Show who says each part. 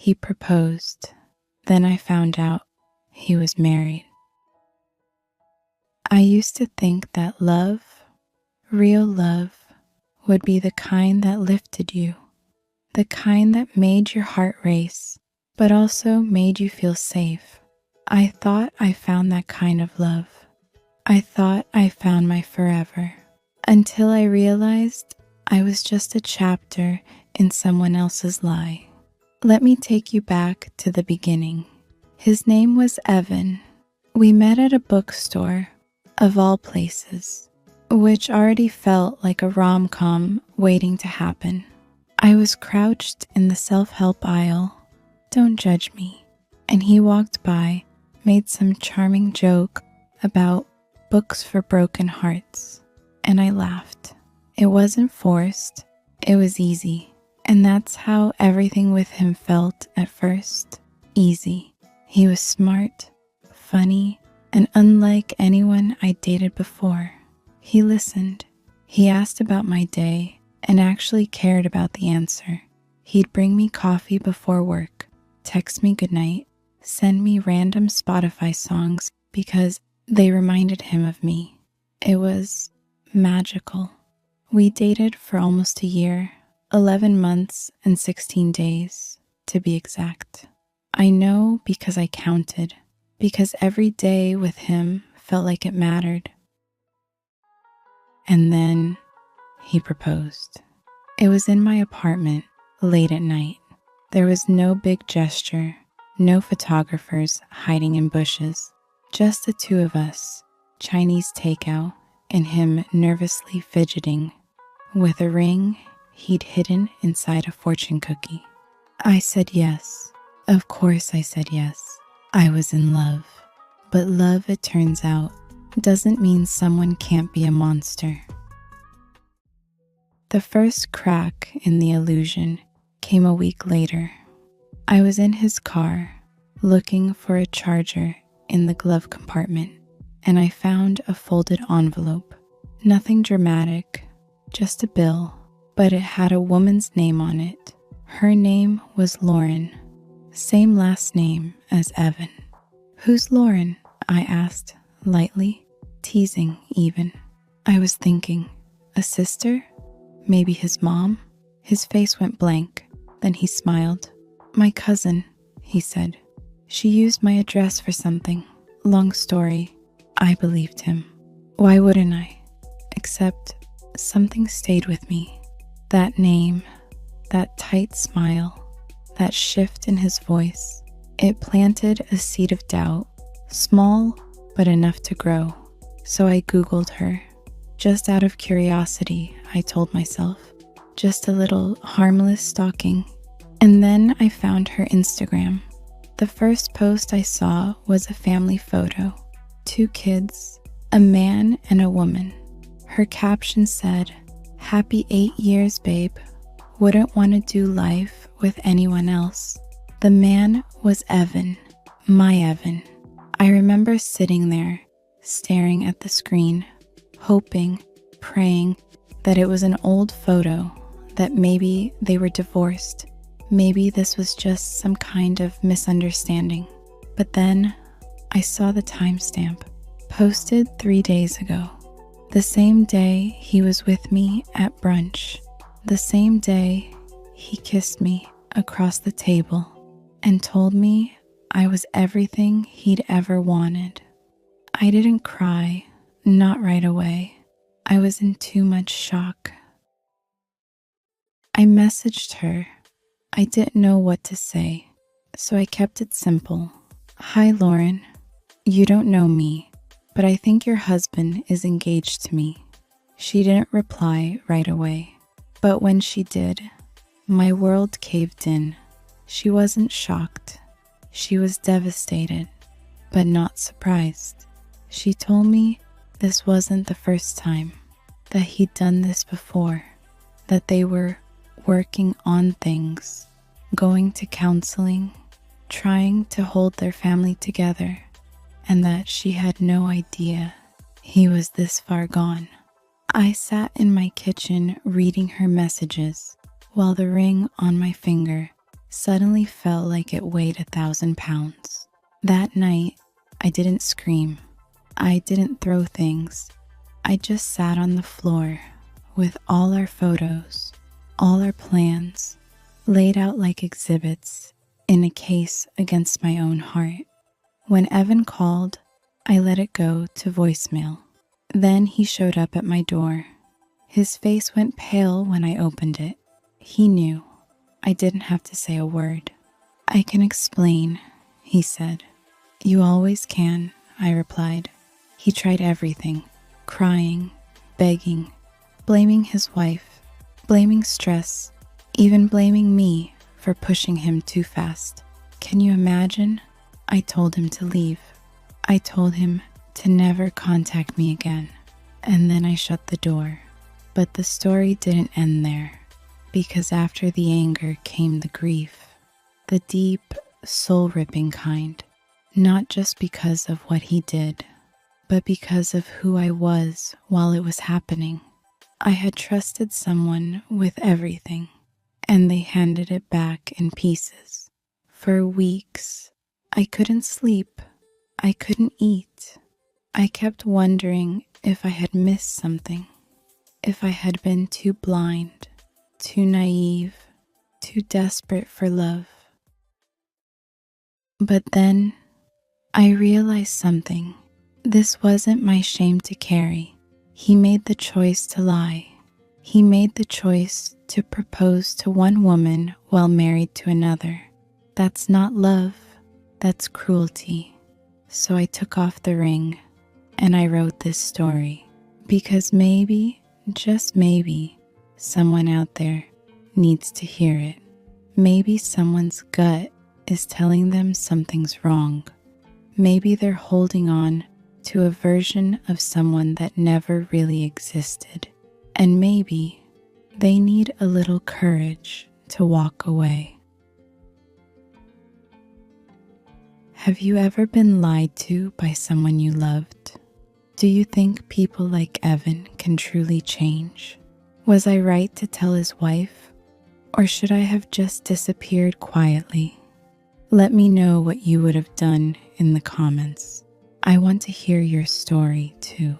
Speaker 1: He proposed. Then I found out he was married. I used to think that love, real love, would be the kind that lifted you, the kind that made your heart race, but also made you feel safe. I thought I found that kind of love. I thought I found my forever, until I realized I was just a chapter in someone else's lie. Let me take you back to the beginning. His name was Evan. We met at a bookstore, of all places, which already felt like a rom-com waiting to happen. I was crouched in the self-help aisle. Don't judge me. And he walked by, made some charming joke about books for broken hearts, and I laughed. It wasn't forced, it was easy, and that's how everything with him felt at first. Easy. He was smart, funny, and unlike anyone I dated before. He listened. He asked about my day and actually cared about the answer. He'd bring me coffee before work, text me goodnight, send me random Spotify songs because they reminded him of me. It was magical. We dated for almost a year, 11 months and 16 days, to be exact. I know because I counted, because every day with him felt like it mattered. And then he proposed. It was in my apartment, late at night. There was no big gesture, no photographers hiding in bushes, just the two of us, Chinese takeout, and him nervously fidgeting with a ring he'd hidden inside a fortune cookie. I said yes. Of course I said yes. I was in love. But love, it turns out, doesn't mean someone can't be a monster. The first crack in the illusion came a week later. I was in his car, looking for a charger in the glove compartment, and I found a folded envelope. Nothing dramatic, just a bill, but it had a woman's name on it. Her name was Lauren, same last name as Evan. Who's Lauren? I asked, lightly, teasing even. I was thinking, a sister? Maybe his mom? His face went blank, then he smiled. My cousin, he said. She used my address for something. Long story. I believed him. Why wouldn't I? Except something stayed with me. That name, that tight smile, that shift in his voice. It planted a seed of doubt, small but enough to grow. So I Googled her. Just out of curiosity, I told myself. Just a little harmless stalking. And then I found her Instagram. The first post I saw was a family photo. 2 kids, a man and a woman. Her caption said, "Happy 8 years, babe. Wouldn't want to do life with anyone else." The man was Evan, my Evan. I remember sitting there, staring at the screen, hoping, praying that it was an old photo, that maybe they were divorced. Maybe this was just some kind of misunderstanding. But then I saw the timestamp, posted 3 days ago. The same day he was with me at brunch. The same day he kissed me across the table and told me I was everything he'd ever wanted. I didn't cry, not right away. I was in too much shock. I messaged her. I didn't know what to say, so I kept it simple. "Hi, Lauren. You don't know me, but I think your husband is engaged to me." She didn't reply right away, but when she did, my world caved in. She wasn't shocked. She was devastated, but not surprised. She told me this wasn't the first time, that he'd done this before, that they were working on things, going to counseling, trying to hold their family together, and that she had no idea he was this far gone. I sat in my kitchen reading her messages while the ring on my finger suddenly felt like it weighed 1,000 pounds. That night, I didn't scream. I didn't throw things. I just sat on the floor with all our photos, all our plans, laid out like exhibits in a case against my own heart. When Evan called, I let it go to voicemail. Then he showed up at my door. His face went pale when I opened it. He knew. I didn't have to say a word. "I can explain," he said. "You always can," I replied. He tried everything, crying, begging, blaming his wife, blaming stress, even blaming me for pushing him too fast. Can you imagine? I told him to leave. I told him to never contact me again. And then I shut the door. But the story didn't end there, because after the anger came the grief, the deep, soul-ripping kind, not just because of what he did, but because of who I was while it was happening. I had trusted someone with everything, and they handed it back in pieces. For weeks, I couldn't sleep. I couldn't eat. I kept wondering if I had missed something, if I had been too blind, too naive, too desperate for love. But then I realized something. This wasn't my shame to carry. He made the choice to lie. He made the choice to propose to one woman while married to another. That's not love, that's cruelty. So I took off the ring and I wrote this story because maybe, just maybe, someone out there needs to hear it. Maybe someone's gut is telling them something's wrong. Maybe they're holding on to a version of someone that never really existed. And maybe they need a little courage to walk away. Have you ever been lied to by someone you loved? Do you think people like Evan can truly change? Was I right to tell his wife? Or should I have just disappeared quietly? Let me know what you would have done in the comments. I want to hear your story too.